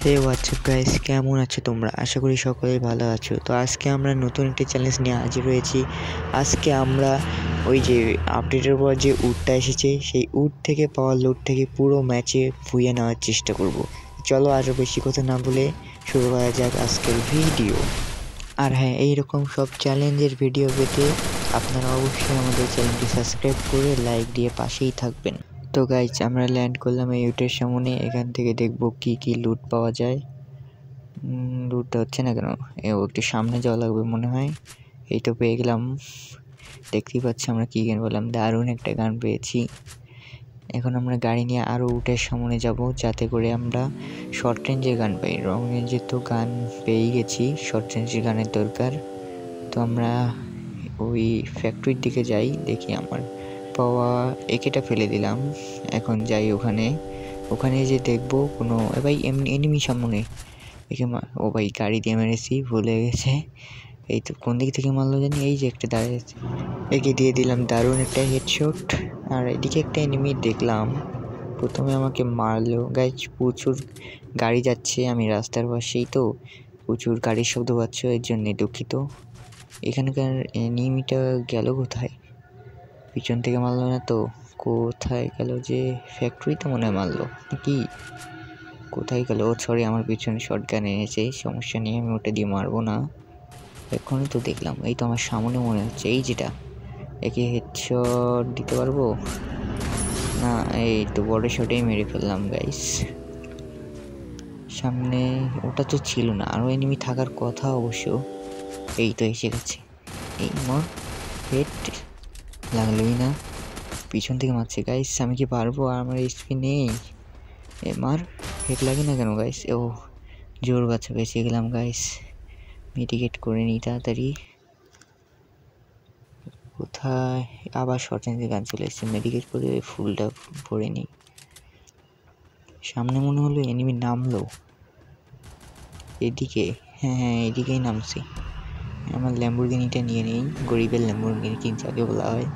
WhatsApp guys, কেমন আছো তোমরা? আশা করি সকলেই ভালো আছো। তো আজকে আমরা নতুন একটি চ্যালেঞ্জ নিয়ে হাজির হয়েছি। আজকে আমরা ওই যে আপডেটের পর যে উটটা এসেছে সেই উট থেকে পাওয়া লুট থেকে পুরো ম্যাচে ফুইয়ে নেওয়ার চেষ্টা করব। চলো আরও বেশি কথা না বলে শুরু করা যাক আজকের ভিডিও। আর হ্যাঁ, এইরকম সব চ্যালেঞ্জের ভিডিও পেতে আপনারা অবশ্যই আমাদের চ্যানেলটি সাবস্ক্রাইব করে লাইক দিয়ে পাশেই থাকবেন। তো গাইজ, আমরা ল্যান্ড করলাম এই উটের সামনে। এখান থেকে দেখবো কি লুট পাওয়া যায়। লুটটা হচ্ছে না কেন? একটু সামনে যাওয়া লাগবে মনে হয়। এই তো পেয়ে গেলাম। দেখতেই পাচ্ছি আমরা কী গান বললাম, দারুণ একটা গান পেয়েছি। এখন আমরা গাড়ি নিয়ে আরও উটের সামনে যাব, যাতে করে আমরা শর্ট রেঞ্জের গান পাই। লং রেঞ্জের তো গান পেয়েই গেছি, শর্ট রেঞ্জের গানের দরকার। তো আমরা ওই ফ্যাক্টরির দিকে যাই, দেখি আমার পাওয়া একেটা ফেলে দিলাম। এখন যাই ওখানে যে দেখবো কোনো ভাই এনিমি সামনে একে ও ভাই গাড়ি দিয়ে মেরেছি, ভুলে গেছে। এই তো কোন দিক থেকে মারলো জানি, এই যে একটা দাঁড়িয়েছে, একে দিয়ে দিলাম দারুণ একটা হেডশট। আর এদিকে একটা এনিমি দেখলাম, প্রথমে আমাকে মারলো। গাইজ, প্রচুর গাড়ি যাচ্ছে, আমি রাস্তার পাশেই, তো প্রচুর গাড়ির শব্দ পাচ্ছ, এর জন্যে দুঃখিত। এখানকার এনিমিটা গেল কোথায়? পিছন থেকে মারলো না তো? কোথায় গেল? যে ফ্যাক্টরিতে মনে হয় মারলো নাকি? কোথায় গেল? সরি, আমার পিছনে শর্ট গান এনেছে, সমস্যা নেই, আমি ওটা দিয়ে মারবো না। এখনই তো দেখলাম, এই তো আমার সামনে মনে হচ্ছে, এই যেটা, একে হেডশট দিতে পারবো না? এই তো বড় শটেই মেরে ফেললাম গাইস। সামনে ওটা তো ছিল না, আরও এনিমি থাকার কথা অবশ্য। এই তো এসে গেছে, এই মর, হেড লাগলোই না, পিছন থেকে মারছে গাইস। আমি কি পারবো? আর আমার এইচপি নেই। মার, হেড লাগে না কেন গাইস? ও জোর বাচ্চা বেঁচে গেলাম গাইস। মেডিকেট করে নিই তাড়াতাড়ি। কোথায়? আবার শর্ট রেঞ্জের গান চলে এসেছে, মেডিকেট করে ফুলটা ভরে নিই। সামনে মনে হলো এনিমি নামলো এদিকে। হ্যাঁ, এদিকেই নামছি। আমার ল্যাম্বরগিনিটা নিয়ে নেই, গরিবের ল্যাম্বরগিনি যাকে বলা হয়।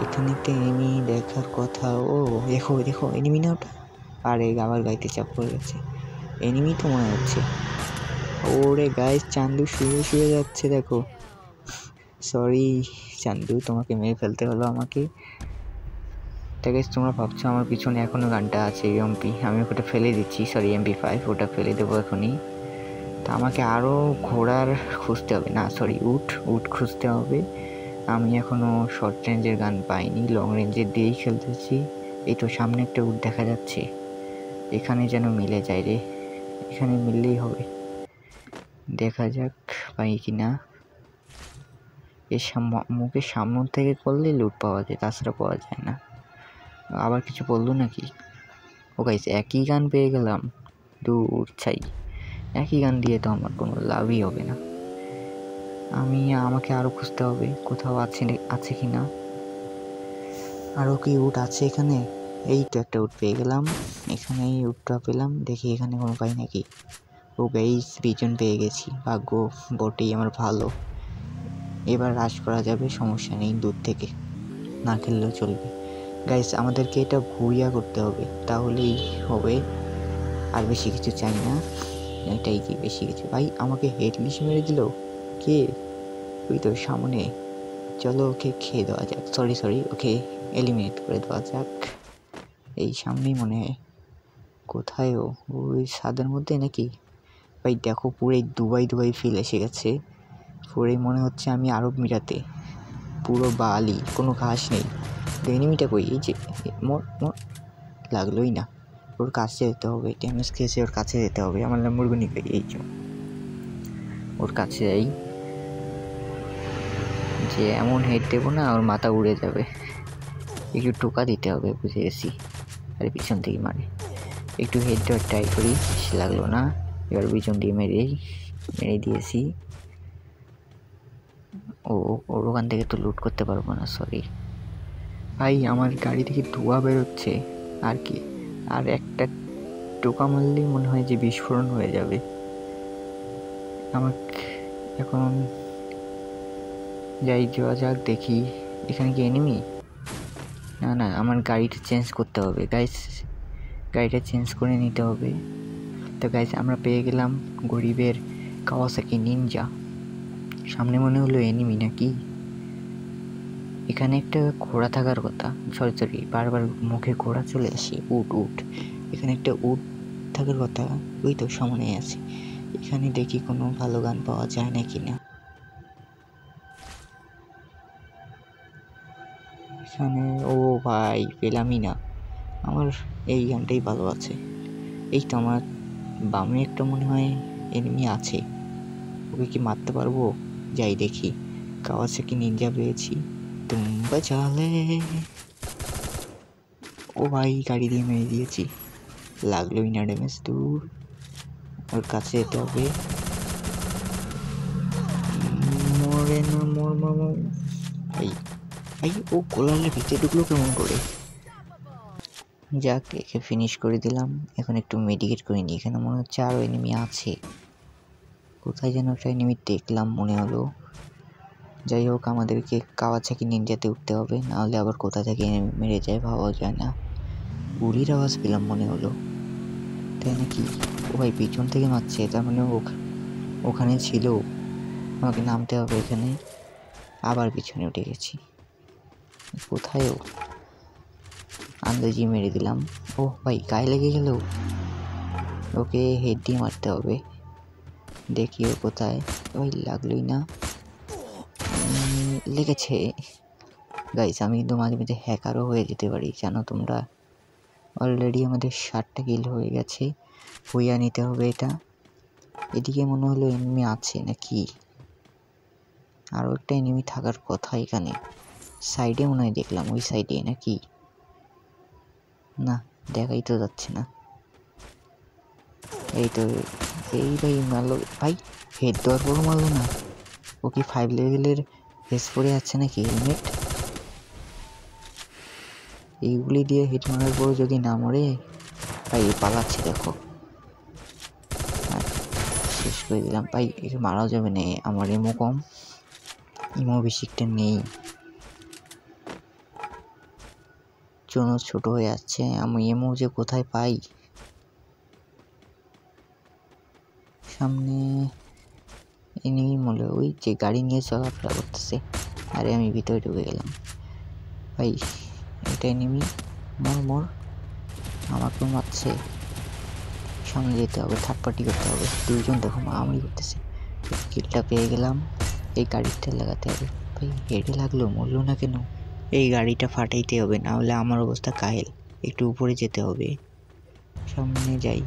এখানে একটা এনিমি দেখার কথা। ও দেখো এনিমি না ওটা? আরে আবার গাইতে চাপ পড়ে গেছে। এনিমি তো মনে হচ্ছে। ওরে গাইস, চান্দু শুয়ে যাচ্ছে দেখো। সরি চান্দু, তোমাকে মেরে ফেলতে হলো আমাকে। তা গাইস, তোমরা ভাবছো আমার পিছনে এখনও গানটা আছে এমপি, আমি ওটা ফেলে দিচ্ছি, সরি MP5, ওটা ফেলে দেবো এখনই। তা আমাকে আরও ঘোড়ার খুঁজতে হবে, না সরি উট খুঁজতে হবে। আমি এখনও শর্ট রেঞ্জের গান পাইনি, লং রেঞ্জের দিয়েই খেলতেছি। এই তো সামনে একটা উট দেখা যাচ্ছে, এখানে যেন মিলে যায় রে, এখানে মিললেই হবে। দেখা যাক পাই কি না। এর মুখের সামনে থেকে করলে লুট পাওয়া যায়, তাছাড়া পাওয়া যায় না। আবার কিছু বললো নাকি? ও গাইস, একই গান পেয়ে গেলাম, দূর ছাই। একই গান দিয়ে তো আমার কোনো লাভই হবে না। আমাকে আরও খুঁজতে হবে, কোথাও আছে কি না। আরও কি উট আছে এখানে? এই তো একটা উট পেয়ে গেলাম, এখানে এই উটটা পেলাম, দেখি এখানে কোনো পাই নাকি। ও গাইস, পিছন পেয়ে গেছি, ভাগ্য বটেই আমার ভালো। এবার রাশ করা যাবে, সমস্যা নেই, দূর থেকে না খেললেও চলবে। গাইস, আমাদেরকে এটা ভুইয়া করতে হবে, তাহলেই হবে, আর বেশি কিছু চাই না। এটাই কি বেশি কিছু? ভাই আমাকে হেডলিশ মেরে দিল কে? ওই তো সামনে। চলো ওকে খেয়ে দেওয়া যাক, সরি ওকে এলিমিনেট করে দেওয়া যাক। এই সামনেই মনে হয়। কোথায় ও? ওই ছাদের মধ্যে নাকি? ভাই দেখো, পুরোই দুবাই ফিল এসে গেছে। পুরোই মনে হচ্ছে আমি আরব মিরাতে, পুরো বালি, কোনো ঘাস নেই। এনিমিটা কই? এই যে মোর লাগলোই না। ওর কাছে যেতে হবে, ড্যামেজ খেয়েছে, ওর কাছে যেতে হবে। আমার ল্যাম্বরগিনি কই? এই যে ওর কাছে যাই, যে এমন হেড দেবো না ওর মাথা উড়ে যাবে। একটু টোকা দিতে হবে, বুঝে গেছি। আরে পিছন থেকে মারে, একটু হেড দেওয়ার ট্রাই করি, সে লাগলো না। এবার পিছন দিয়ে মেরে দিয়েছি। ওর ওখান থেকে তো লুট করতে পারবো না, সরি ভাই। আমার গাড়ি থেকে ধোঁয়া বেরোচ্ছে, আর কি, আর একটা টোকা মারলেই মনে হয় যে বিস্ফোরণ হয়ে যাবে। আমাকে এখন যাওয়া যাক, দেখি এখানে কি এনিমি? না, আমার গাড়িটা চেঞ্জ করতে হবে গাইস, গাড়িটা চেঞ্জ করে নিতে হবে। তো গাইস আমরা পেয়ে গেলাম গরিবের কাওয়াসাকি নিনজা। সামনে মনে হলো এনিমি নাকি। এখানে একটা ঘোড়া থাকার কথা, সরি বারবার মুখে ঘোড়া চলে আসে। উট এখানে একটা উট থাকার কথা, ওই তো সামনে আছে। এখানে দেখি কোনো ভালো গান পাওয়া যায় নাকি না। এখানে ও ভাই পেলামই না। আমার এই গানটাই ভালো আছে। এই তো আমার বামে একটা মনে হয় এনিমি আছে, ওকে কি মারতে পারবো? যাই দেখি। কাওয়াসাকি নিনজা পেয়েছি। তুম্বা চালে, ও ভাই গাড়ি দিয়ে মেরে দিয়েছি, লাগলোই না ড্যামেজ। দূর, ওর কাছে যেতে হবে। মরে না, মর মামা। ভাই ও গোলালের ভিতরে ঢুকলো কেমন করে? যাক, একে ফিনিশ করে দিলাম। এখন একটু মেডিকেট করে নিই। এখানে মনে হচ্ছে আরও এনিমি আছে। কোথায় যেন একটা এনিমি দেখলাম মনে হলো। যাই হোক, আমাদেরকে কাওয়াসাকি নিনজাতে উঠতে হবে, নাহলে আবার কোথা থেকে এনিমি মেরে যায় ভাবা যায় না। গুলির আওয়াজ পেলাম মনে হলো, তাই নাকি? ও ভাই পিছন থেকে মারছে, তার মানে ওখানে ছিল। আমাকে নামতে হবে এখানে। আবার পিছনে উঠে গেছি। কোথায় ও? আন্দাজি মেরে দিলাম। ও ভাই গায়ে লেগে গেল, ওকে হেড দিয়ে মারতে হবে। দেখি ও কোথায়। ওই লাগলোই না। লেগেছে। গাইস, আমি কিন্তু মাঝে মাঝে হ্যাকারও হয়ে যেতে পারি, জানো তোমরা। অলরেডি আমাদের 7টা কিল হয়ে গেছে। হইয়া নিতে হবে এটা। এদিকে মনে হলো এনিমি আছে নাকি? আরও একটা এনিমি থাকার কথা এখানে। সাইডে মনে হয় দেখলাম, ওই সাইডে নাকি? না, দেখাই তো যাচ্ছে না। এই তো, এই ভাই মারলো। ভাই হেড দেওয়ার পরও মারলো না। ও কি 5 লেভেলের ভেস পরে আছে নাকি? হেলমেট এইগুলি দিয়ে হিট মারার পর যদি না মরে, ভাই পালাচ্ছে দেখো। শেষ করে দিলাম। ভাই একে মারাও যাবে না, আমার এমও কম, ইমো বেশিকটা নেই, জন্য ছোট হয়ে যাচ্ছে। আমি এমও যে কোথায় পাই। সামনে এনিমি মনে, ওই যে গাড়ি নিয়ে চলাফেরা করতেছে। আরে আমি ভিতরে ঢুকে গেলাম। ভাই এটা এনিমি, মর আমাকেও মারছে। সামনে যেতে হবে, থার্ড পার্টি করতে হবে। দুইজন দেখো মারামারি করতেছে। কিলটা পেয়ে গেলাম। এই গাড়িটা লাগাতে হবে। ভাই হেডে লাগলো, মরলো না কেন? এই গাড়িটা ফাটাইতে হবে, না হলে আমার অবস্থা কাহিল। একটু উপরে যেতে হবে। সামনে যাই।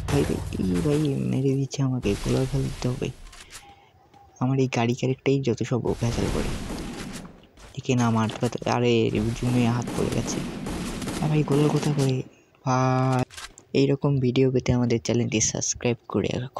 ভাই ভাই মেরে দিচ্ছে আমাকে, গোলার ফেলতে হবে। আমার এই গাড়ি ক্যারেক্টারই যত সব ভেজাল করে। একে না মারতে পারতে। আরে জুমে হাত পড়ে গেছে। আর ভাই গোলার কোথা করে? ভাই এইরকম ভিডিও পেতে আমাদের চ্যানেলটি সাবস্ক্রাইব করে রাখো।